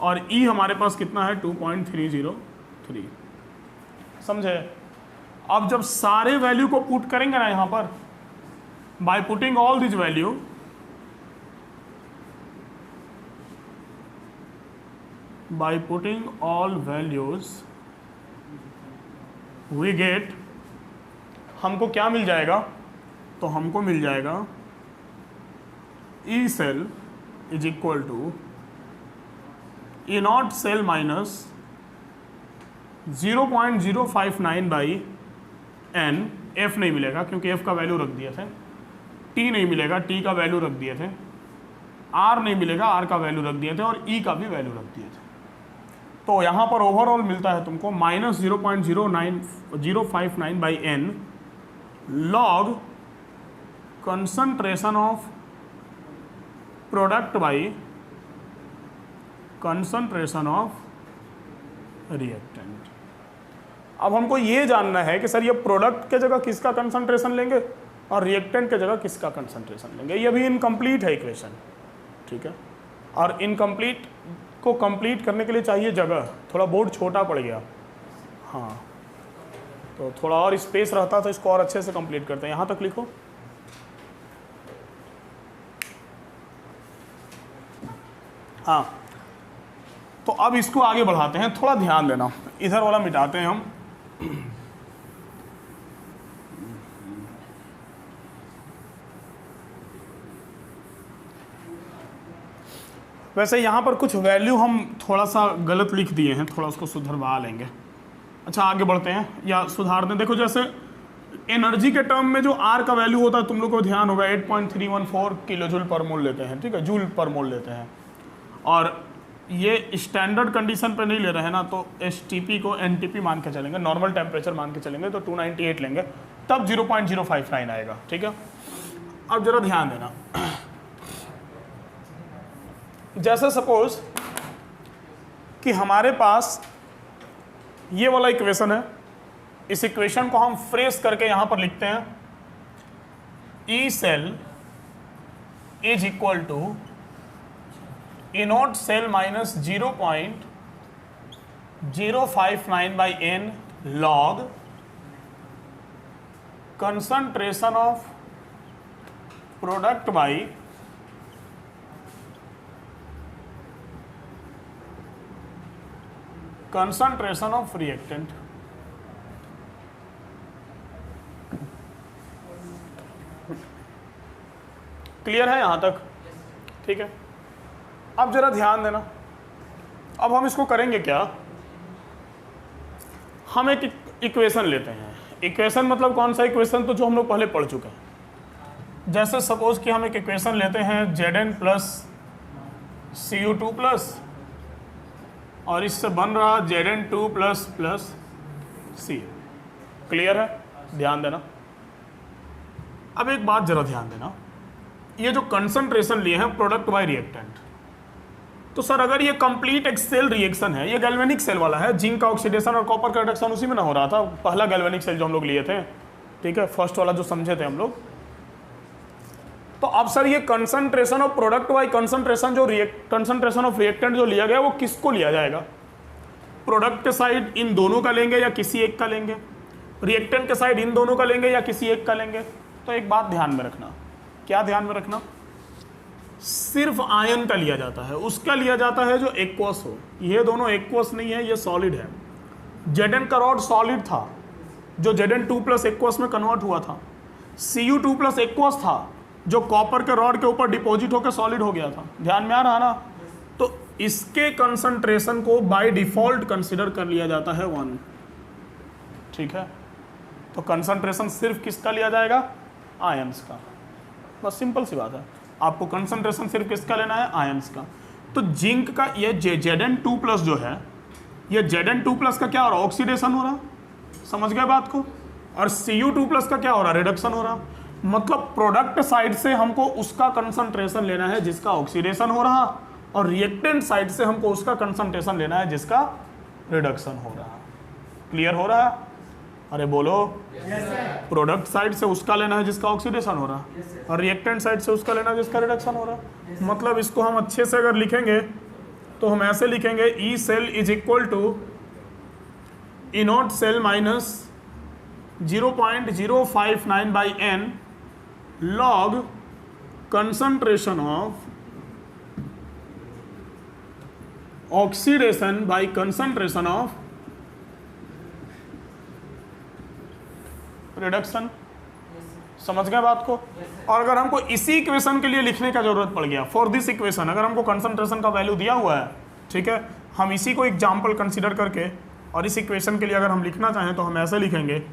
और ई हमारे पास कितना है? 2.303, समझे? अब जब सारे वैल्यू को पुट करेंगे ना यहाँ पर, by putting all this value, by putting all values we get, हमको क्या मिल जाएगा? तो हमको मिल जाएगा E cell is equal to E not cell minus 0.059 by N. F नहीं मिलेगा क्योंकि एफ का वैल्यू रख दिए थे, टी नहीं मिलेगा, टी का वैल्यू रख दिए थे, आर नहीं मिलेगा, आर का वैल्यू रख दिए थे, और ई का भी वैल्यू रख दिए थे। तो यहाँ पर ओवरऑल मिलता है तुमको minus 0.059 by N log concentration of product by concentration of reactant. अब हमको ये जानना है कि सर ये प्रोडक्ट के जगह किसका कंसंट्रेशन लेंगे और रिएक्टेंट के जगह किसका कंसंट्रेशन लेंगे। ये भी इनकम्प्लीट है इक्वेशन, ठीक है, और इनकम्प्लीट को कंप्लीट करने के लिए चाहिए जगह, थोड़ा बोर्ड छोटा पड़ गया, हाँ, तो थोड़ा और स्पेस रहता तो इसको और अच्छे से कंप्लीट करते हैं। यहाँ तक लिखो, हाँ, तो अब इसको आगे बढ़ाते हैं, थोड़ा ध्यान देना, इधर वाला मिटाते हैं हम। वैसे यहाँ पर कुछ वैल्यू हम थोड़ा सा गलत लिख दिए हैं, थोड़ा उसको सुधरवा लेंगे। अच्छा आगे बढ़ते हैं या सुधार दें। देखो जैसे एनर्जी के टर्म में जो आर का वैल्यू होता है, तुम लोग को ध्यान होगा 8.314 किलो जूल पर मोल लेते हैं, ठीक है, जूल पर मोल लेते हैं, और ये स्टैंडर्ड कंडीशन पे नहीं ले रहे हैं ना, तो एसटीपी को एनटीपी मान के चलेंगे, नॉर्मल टेम्परेचर मान के चलेंगे, तो 298 लेंगे, तब 0.059 आएगा, ठीक है। अब जरा ध्यान देना, जैसे सपोज कि हमारे पास ये वाला इक्वेशन है, इस इक्वेशन को हम फ्रेश करके यहां पर लिखते हैं, E cell is equal to E not cell minus 0.059 by N log concentration of product by concentration of reactant. Clear है यहां तक? ठीक है, अब जरा ध्यान देना, अब हम इसको करेंगे क्या, हम एक इक्वेशन लेते हैं। इक्वेशन मतलब कौन सा इक्वेशन? तो जो हम लोग पहले पढ़ चुके हैं। जैसे सपोज कि हम एक इक्वेशन लेते हैं Zn प्लस Cu2 प्लस, और इससे बन रहा Zn2 plus plus Cu। Clear है? ध्यान देना। अब एक बात जरा ध्यान देना, ये जो कंसंट्रेशन लिए हैं प्रोडक्ट बाय रिएक्टेंट, तो सर अगर ये कंप्लीट एक सेल रिएक्शन है, ये गैल्वेनिक सेल वाला है, जिंक का ऑक्सीडेशन और कॉपर का रिडक्शन उसी में ना हो रहा था, पहला गैल्वेनिक सेल जो हम लोग लिए थे, ठीक है, फर्स्ट वाला जो समझे थे हम लोग। तो अब सर ये concentration of product by concentration जो कंसंट्रेशन ऑफ रिएक्टेंट जो लिया गया वो किसको लिया जाएगा? प्रोडक्ट के साइड इन दोनों का लेंगे या किसी एक का लेंगे? रिएक्टेंट के साइड इन दोनों का लेंगे या किसी एक का लेंगे? तो एक बात ध्यान में रखना, क्या ध्यान में रखना? सिर्फ आयन का लिया जाता है, उसका लिया जाता है जो एक्वस हो। ये दोनों एक्वस नहीं है, ये सॉलिड है। Zn का रॉड सॉलिड था जो Zn2 प्लस एक्वस में कन्वर्ट हुआ था। Cu2 प्लस एक्वस था जो कॉपर के रॉड के ऊपर डिपॉजिट होकर सॉलिड हो गया था। ध्यान में आ रहा ना? तो इसके कंसंट्रेशन को बाय डिफॉल्ट कंसिडर कर लिया जाता है 1। ठीक है, तो कंसंट्रेशन सिर्फ किसका लिया जाएगा? आयंस का। बस सिंपल सी बात है, आपको कंसंट्रेशन सिर्फ किसका लेना है? आयंस का। तो जिंक का ये Zn2 प्लस जो है, ये Zn2 प्लस का क्या हो रहा है? ऑक्सीडेशन हो रहा। समझ गए बात को? और Cu2 प्लस का क्या हो रहा है? रिडक्शन हो रहा। मतलब प्रोडक्ट साइड से हमको उसका कंसंट्रेशन लेना है जिसका ऑक्सीडेशन हो रहा, और रिएक्टेंट साइड से हमको उसका कंसंट्रेशन लेना है जिसका रिडक्शन हो रहा। क्लियर हो रहा है? अरे बोलो। प्रोडक्ट साइड से उसका लेना है जिसका ऑक्सीडेशन हो रहा, और रिएक्टेंट साइड से उसका लेना है जिसका रिडक्शन हो रहा। मतलब इसको हम अच्छे से अगर लिखेंगे तो हम ऐसे लिखेंगे, E cell is equal to E not cell minus 0.059 by N log concentration of oxidation by concentration of reduction। समझ गए बात को? और अगर हमको इसी इक्वेशन के लिए लिखने का जरूरत पड़ गया, फॉर दिस इक्वेशन, अगर हमको कंसंट्रेशन का वैल्यू दिया हुआ है, ठीक है, हम इसी को एग्जाम्पल कंसिडर करके और इस इक्वेशन के लिए अगर हम लिखना चाहें तो हम ऐसे लिखेंगे,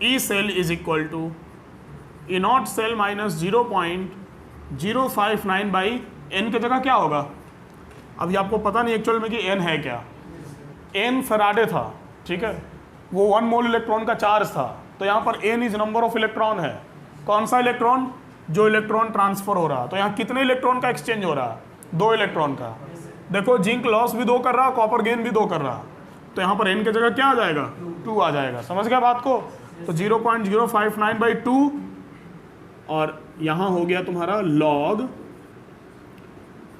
E cell is equal to E not cell minus 0.059 by N की जगह क्या होगा? अभी आपको पता नहीं एक्चुअल में कि एन है क्या। एन फैराडे था, ठीक है, वो 1 मोल इलेक्ट्रॉन का चार्ज था, तो यहाँ पर N is number of electron है। कौन सा इलेक्ट्रॉन? जो इलेक्ट्रॉन ट्रांसफर हो रहा। तो यहाँ कितने इलेक्ट्रॉन का एक्सचेंज हो रहा? 2 इलेक्ट्रॉन का। देखो जिंक लॉस भी 2 कर रहा, कॉपर गेन भी 2 कर रहा, तो यहाँ पर एन की जगह क्या आ जाएगा? 2 आ जाएगा। समझ गया बात को? तो 0.059 बाई 2, और यहाँ हो गया तुम्हारा लॉग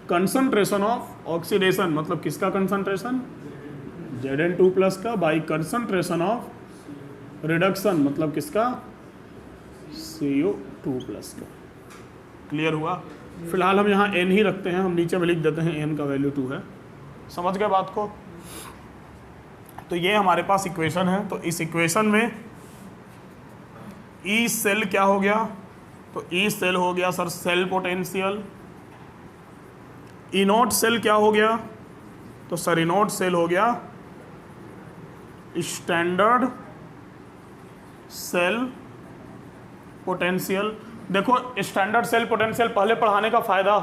कंसंट्रेशन ऑफ ऑक्सीडेशन, मतलब किसका कंसंट्रेशन? Zn2 प्लस का, बाई कंसंट्रेशन ऑफ रिडक्शन, मतलब किसका? Cu2 प्लस का। क्लियर हुआ? फिलहाल हम यहाँ n ही रखते हैं, हम नीचे में लिख देते हैं n का वैल्यू 2 है। समझ गए बात को? तो ये हमारे पास इक्वेशन है। तो इस इक्वेशन में ई सेल क्या हो गया? तो ई सेल हो गया sir cell potential. E not cell क्या हो गया? तो सर ई नॉट सेल हो गया स्टैंडर्ड सेल पोटेंशियल। देखो स्टैंडर्ड सेल पोटेंशियल पहले पढ़ाने का फ़ायदा,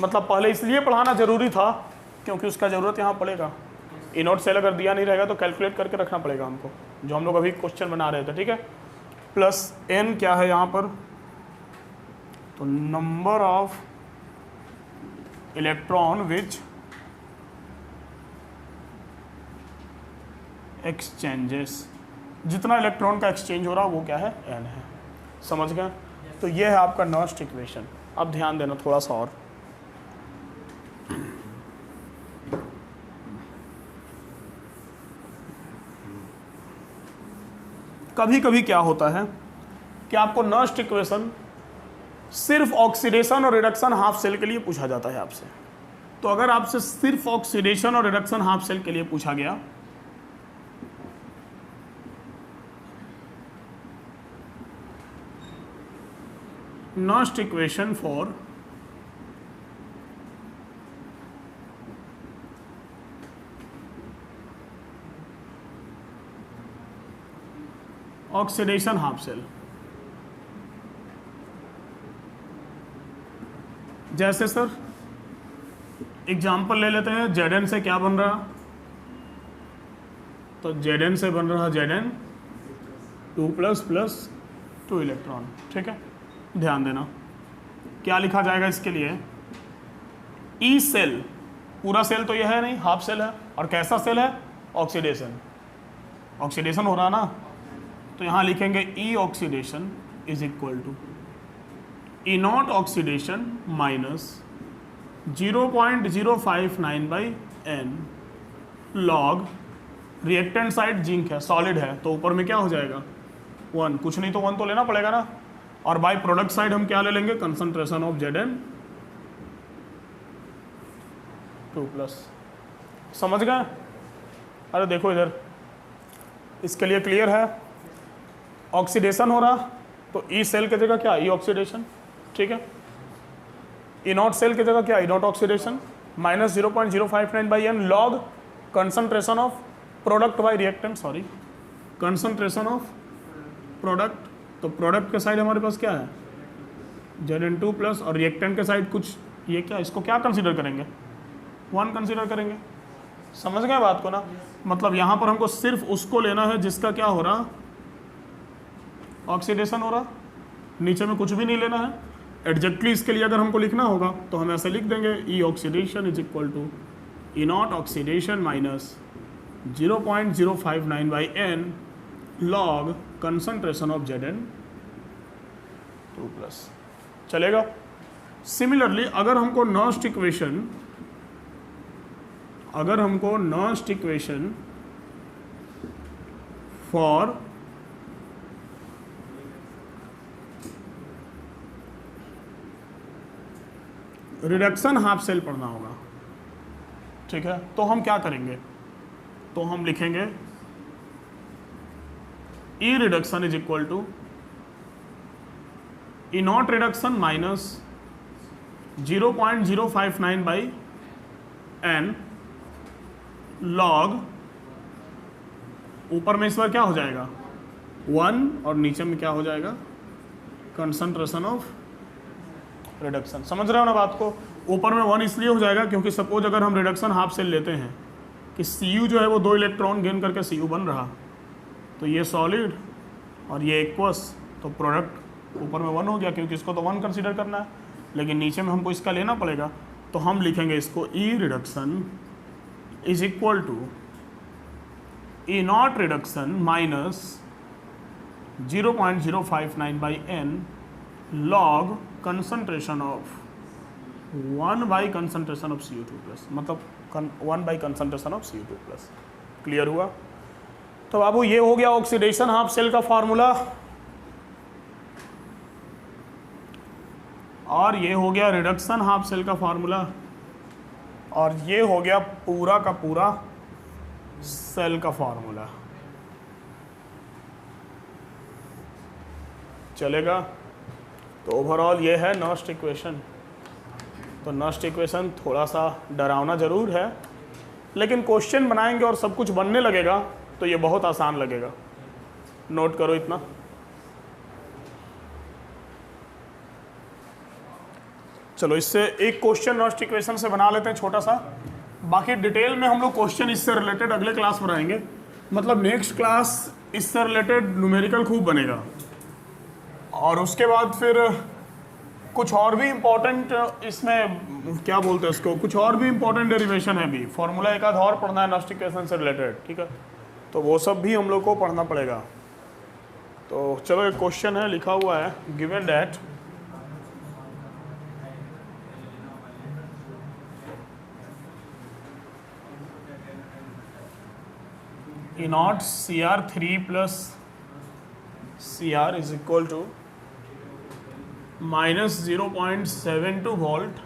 मतलब पहले इसलिए पढ़ाना जरूरी था क्योंकि उसका ज़रूरत यहाँ पड़ेगा। ई नॉट सेल अगर दिया नहीं रहेगा तो कैलकुलेट करके रखना पड़ेगा हमको, जो हम लोग अभी क्वेश्चन बना रहे थे, ठीक है। प्लस एन क्या है यहाँ पर? तो number of electron which exchanges, जितना इलेक्ट्रॉन का एक्सचेंज हो रहा वो क्या है? एन है। समझ गए? तो ये है आपका नर्स्ट इक्वेशन। अब ध्यान देना थोड़ा सा और, कभी कभी क्या होता है कि आपको नर्स्ट इक्वेशन सिर्फ ऑक्सीडेशन और रिडक्शन हाफ सेल के लिए पूछा जाता है आपसे। तो अगर आपसे सिर्फ ऑक्सीडेशन और रिडक्शन हाफ सेल के लिए पूछा गया, Nernst equation for oxidation half cell, जैसे सर एग्जाम्पल ले लेते हैं, Zn से क्या बन रहा? तो Zn से बन रहा Zn2 प्लस प्लस 2 इलेक्ट्रॉन, ठीक है। ध्यान देना क्या लिखा जाएगा इसके लिए? ई सेल, पूरा सेल तो यह है नहीं, हाफ सेल है, और कैसा सेल है? ऑक्सीडेशन, ऑक्सीडेशन हो रहा ना, तो यहाँ लिखेंगे E oxidation is equal to E not oxidation minus 0.059 by N log reactant side zinc है, सॉलिड है, तो ऊपर में क्या हो जाएगा 1, कुछ नहीं तो 1 तो लेना पड़ेगा ना, और बाई प्रोडक्ट साइड हम क्या ले लेंगे, कंसंट्रेशन ऑफ Zn2+। समझ गए? अरे देखो इधर, इसके लिए क्लियर है, ऑक्सीडेशन हो रहा तो ई सेल की जगह क्या, ई ऑक्सीडेशन, ठीक है। ई नॉट सेल की जगह क्या, E not oxidation minus 0.059 by N log concentration of product by reactant, sorry concentration of product, तो प्रोडक्ट के साइड हमारे पास क्या है Zn2+, और रिएक्टेंट के साइड कुछ, ये क्या, इसको क्या कंसीडर करेंगे 1 कंसीडर करेंगे। समझ गए बात को ना, मतलब यहाँ पर हमको सिर्फ उसको लेना है जिसका क्या हो रहा, ऑक्सीडेशन हो रहा, नीचे में कुछ भी नहीं लेना है। एग्जैक्टली इसके लिए अगर हमको लिखना होगा तो हम ऐसे लिख देंगे, E oxidation is equal to E not oxidation minus 0.059 by N log concentration of Zn2+। चलेगा। सिमिलरली अगर हमको Nernst equation for reduction half cell पढ़ना होगा, ठीक है, तो हम क्या करेंगे, तो हम लिखेंगे E reduction is equal to E not reduction minus 0.059 by N log, ऊपर में इस बार क्या हो जाएगा 1 और नीचे में क्या हो जाएगा कंसंट्रेशन ऑफ रिडक्शन। समझ रहे हो ना बात को, ऊपर में 1 इसलिए हो जाएगा क्योंकि सपोज अगर हम रिडक्शन हाफ सेल लेते हैं कि Cu जो है वो 2 इलेक्ट्रॉन गेन करके Cu बन रहा, तो ये सॉलिड और ये एक्वस, तो प्रोडक्ट ऊपर में 1 हो गया क्योंकि इसको तो 1 कंसीडर करना है, लेकिन नीचे में हमको इसका लेना पड़ेगा, तो हम लिखेंगे इसको E reduction is equal to E not reduction minus 0.059 by N log concentration of 1 by concentration of Cu2+, मतलब 1 by concentration of Cu2+। Clear हुआ? तो बाबू ये हो गया ऑक्सीडेशन हाफ सेल का फार्मूला, और ये हो गया रिडक्शन हाफ सेल का फार्मूला, और ये हो गया पूरा का पूरा सेल का फार्मूला। चलेगा? तो ओवरऑल ये है नॉस्ट इक्वेशन। तो नॉस्ट इक्वेशन थोड़ा सा डरावना ज़रूर है, लेकिन क्वेश्चन बनाएंगे और सब कुछ बनने लगेगा तो ये बहुत आसान लगेगा। नोट करो इतना। चलो इससे एक क्वेश्चन नॉस्ट इक्वेशन से बना लेते हैं छोटा सा, बाकी डिटेल में हम लोग क्वेश्चन इससे रिलेटेड अगले क्लास में बनाएंगे। मतलब नेक्स्ट क्लास इससे रिलेटेड न्यूमेरिकल खूब बनेगा, और उसके बाद फिर कुछ और भी इम्पोर्टेंट इसमें क्या बोलते हैं उसको, कुछ और भी इम्पोर्टेंट डेरिवेशन है भी, फॉर्मूला एक आध और पढ़ना है नॉस्ट इक्वेशन से रिलेटेड, ठीक है, तो वो सब भी हम लोग को पढ़ना पड़ेगा। तो चलो एक क्वेश्चन है लिखा हुआ है, given that E naught Cr3 plus Cr is equal to minus 0.72 volt,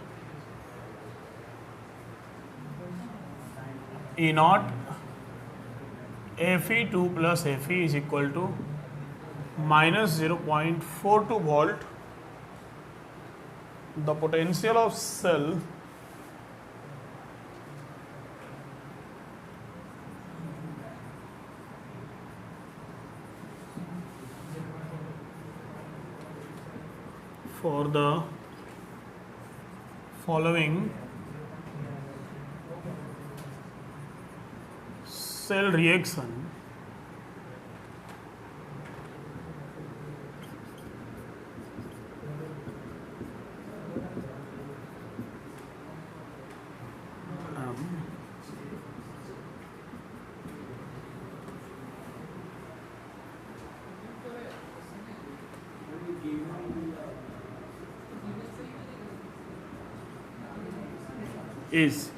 E naught Fe2 plus Fe is equal to minus 0.42 volt. The potential of cell for the following cell reaction is,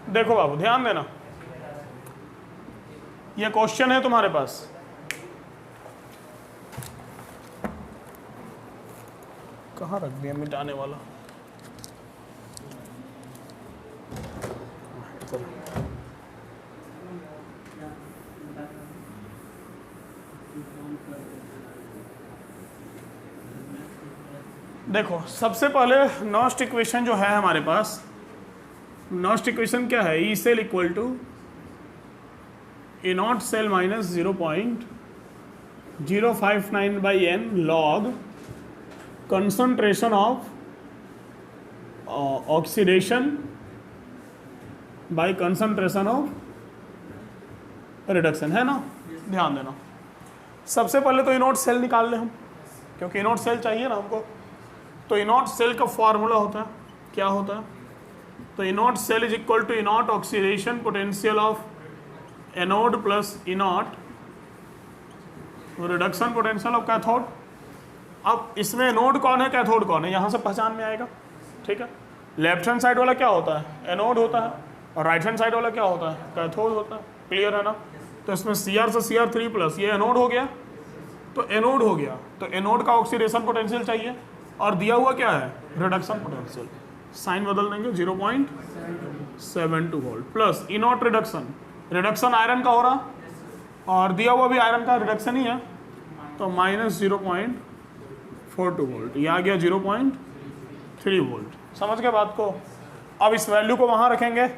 देखो बाबू ध्यान देना, ये question है तुम्हारे पास, कहाँ रख दिया मिटाने वाला, देखो सबसे पहले नॉस्ट इक्वेशन जो है हमारे पास, नॉस्ट इक्वेशन क्या है, E cell equal to E naught cell minus 0.059 by N log concentration of oxidation by concentration of reduction, है ना। ध्यान देना, सबसे पहले तो इनॉट सेल निकाल लें हम, क्योंकि इनॉट सेल चाहिए ना हमको। तो इनॉट सेल का फॉर्मूला होता है, क्या होता है, तो E not cell is equal to E not oxidation potential of anode plus E not reduction potential of cathode. अब इसमें एनोड कौन है, कैथोड कौन है, यहाँ से पहचान में आएगा, ठीक है। लेफ्ट हैंड साइड वाला क्या होता है, एनोड होता है, और राइट हैंड साइड वाला क्या होता है, कैथोड होता है, क्लियर है ना। तो इसमें Cr से Cr3 प्लस ये एनोड हो गया, तो एनोड हो गया, तो एनोड का ऑक्सीडेशन पोटेंशियल चाहिए, और दिया हुआ क्या है, रिडक्शन पोटेंशियल, साइन बदल देंगे 0.72 volt plus E not reduction, reduction iron का हो रहा, और दिया हुआ भी आयरन का रिडक्शन ही है, तो माइनस 0.42 वोल्ट, ये आ गया 0.3 वोल्ट। समझ गए बात को। अब इस वैल्यू को वहाँ रखेंगे,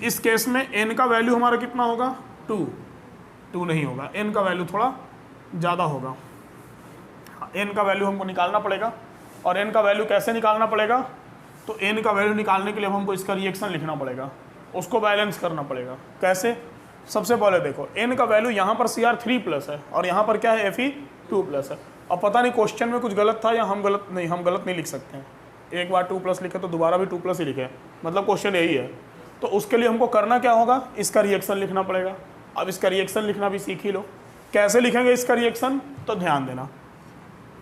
इस केस में n का वैल्यू हमारा कितना होगा, 2 नहीं होगा, n का वैल्यू थोड़ा ज़्यादा होगा, n का वैल्यू हमको निकालना पड़ेगा। और n का वैल्यू कैसे निकालना पड़ेगा, तो n का वैल्यू निकालने के लिए हमको इसका रिएक्शन लिखना पड़ेगा, उसको बैलेंस करना पड़ेगा। कैसे, सबसे पहले देखो n का वैल्यू यहाँ पर Cr3 प्लस है, और यहाँ पर क्या है, Fe2 प्लस है। अब पता नहीं क्वेश्चन में कुछ गलत था या हम गलत नहीं लिख सकते हैं, एक बार 2 प्लस लिखे तो दोबारा भी 2 प्लस ही लिखे, मतलब क्वेश्चन यही है। तो उसके लिए हमको करना क्या होगा, इसका रिएक्शन लिखना पड़ेगा। अब इसका रिएक्शन लिखना भी सीख ही लो, कैसे लिखेंगे इसका रिएक्शन, तो ध्यान देना,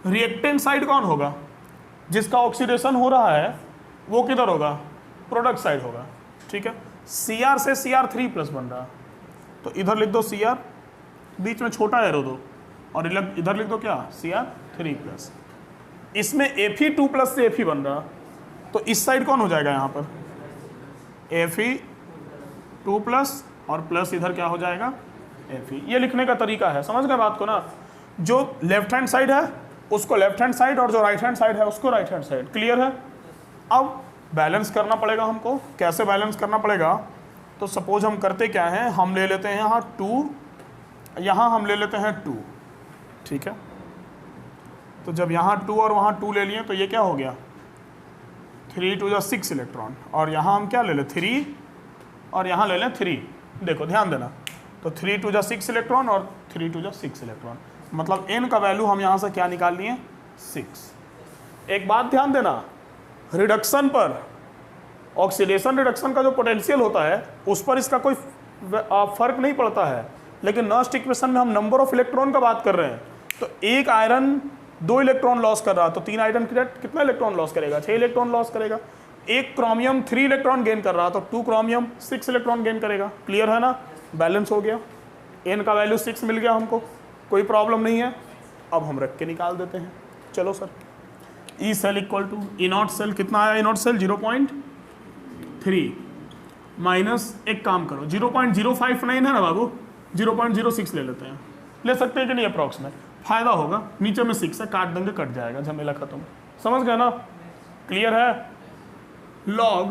रिएक्टेंट साइड कौन होगा, जिसका ऑक्सीडेशन हो रहा है वो किधर होगा, प्रोडक्ट साइड होगा, ठीक है। Cr से Cr3 प्लस बन रहा, तो इधर लिख दो Cr, बीच में छोटा एरो दो, और इधर लिख दो क्या, Cr3 प्लस। इसमें Fe2 प्लस से Fe बन रहा, तो इस साइड कौन हो जाएगा, यहाँ पर Fe2 प्लस, और प्लस इधर क्या हो जाएगा, Fe। ये लिखने का तरीका है, समझ गए बात को ना। जो लेफ्ट हैंड साइड है उसको लेफ्ट हैंड साइड, और जो राइट हैंड साइड है उसको राइट हैंड साइड, क्लियर है। अब बैलेंस करना पड़ेगा हमको, कैसे बैलेंस करना पड़ेगा, तो सपोज हम करते क्या हैं, हम ले लेते हैं यहाँ 2, यहाँ हम ले लेते हैं 2, ठीक है। तो जब यहाँ 2 और वहाँ 2 ले लिए, तो ये क्या हो गया, 3 2 6 इलेक्ट्रॉन, और यहाँ हम क्या ले लें 3, और यहाँ ले लें 3। देखो ध्यान देना, तो 3 2 6 इलेक्ट्रॉन और 3 2 6 इलेक्ट्रॉन, मतलब n का वैल्यू हम यहाँ से क्या निकाल लिए, 6। एक बात ध्यान देना, रिडक्शन पर ऑक्सीडेशन रिडक्शन का जो पोटेंशियल होता है उस पर इसका कोई फर्क नहीं पड़ता है, लेकिन नॉस्ट इक्वेशन में हम नंबर ऑफ इलेक्ट्रॉन का बात कर रहे हैं। तो एक आयरन 2 इलेक्ट्रॉन लॉस कर रहा, तो 3 आयरन कितना इलेक्ट्रॉन लॉस करेगा, 6 इलेक्ट्रॉन लॉस करेगा। एक क्रोमियम 3 इलेक्ट्रॉन गेन कर रहा, तो 2 क्रोमियम 6 इलेक्ट्रॉन गेन करेगा, क्लियर है ना, बैलेंस हो गया। n का वैल्यू 6 मिल गया हमको, कोई प्रॉब्लम नहीं है। अब हम रख के निकाल देते हैं, चलो sir. E cell equal to E not cell, कितना आया इनॉट सेल, 0.3 माइनस, एक काम करो 0.059 है ना बाबू, 0.06 ले लेते हैं, ले सकते हैं कि नहीं, अप्रॉक्स में फायदा होगा, नीचे में 6 है, काट देंगे कट जाएगा, झमेला खत्म, समझ गए ना, क्लियर है। लॉग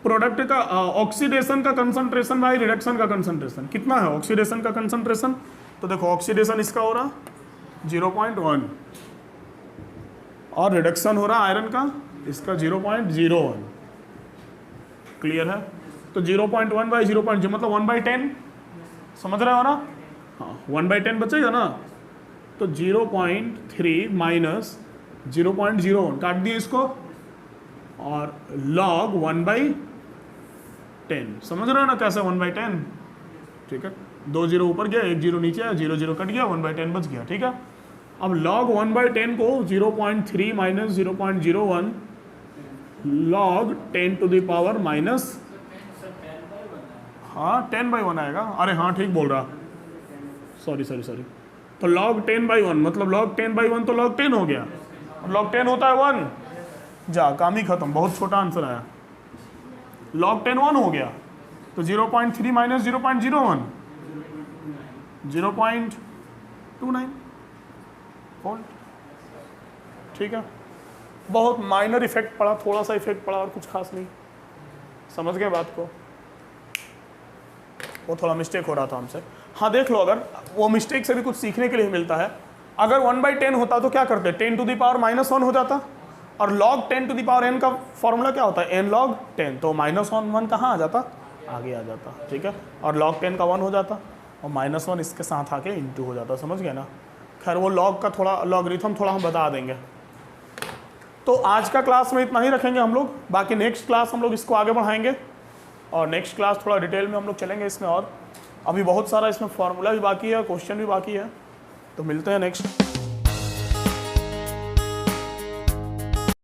प्रोडक्ट का ऑक्सीडेशन का कंसंट्रेशन बाई रिडक्शन का कंसंट्रेशन, कितना है ऑक्सीडेशन का कंसंट्रेशन, तो देखो ऑक्सीडेशन इसका हो रहा 0.1, और रिडक्शन हो रहा आयरन का इसका 0.01, क्लियर है। तो 0.1 बाई 0.0 मतलब 1/10, समझ रहे हो ना, हाँ 1/10 बचेगा ना, तो 0.3 माइनस 0.01 काट दिए इसको, और लॉग 1/10, समझ रहे हो ना कैसे 1/10, ठीक है। 2 0 ऊपर गया, 1 0 नीचे आया, 0 0 कट गया, 1/10 बच गया, ठीक है। अब log 1/10 को 0.3 माइनस 0.01 log 10 to the power minus, हाँ 10/1 आएगा। अरे हाँ ठीक बोल रहा, सॉरी। तो log 10/1 मतलब log 10/1 तो log 10 हो गया, और log 10 होता है 1, जा काम ही खत्म, बहुत छोटा आंसर आया। log 10 1 हो गया, तो 0.3 माइनस 0.01 0.29 वोल्ट। ठीक है, बहुत माइनर इफेक्ट पड़ा, थोड़ा सा इफेक्ट पड़ा और कुछ खास नहीं। समझ गए बात को? वो थोड़ा मिस्टेक हो रहा था हमसे। हाँ देख लो, अगर वो मिस्टेक से भी कुछ सीखने के लिए मिलता है। अगर 1/10 होता तो क्या करते, 10 टू द पावर -1 हो जाता, और log 10 to the power n का फॉर्मूला क्या होता है, n log 10, तो -1 कहाँ आ जाता, आगे आ जाता। ठीक है, और log 10 का 1 हो जाता, और -1 इसके साथ आके इंटू हो जाता। समझ गए ना? खैर वो log का थोड़ा लॉगरिथम थोड़ा हम बता देंगे। तो आज का क्लास में इतना ही रखेंगे हम लोग, बाकी नेक्स्ट क्लास हम लोग इसको आगे बढ़ाएंगे, और नेक्स्ट क्लास थोड़ा डिटेल में हम लोग चलेंगे इसमें, और अभी बहुत सारा इसमें फार्मूला भी बाकी है, क्वेश्चन भी बाकी है। तो मिलते हैं नेक्स्ट।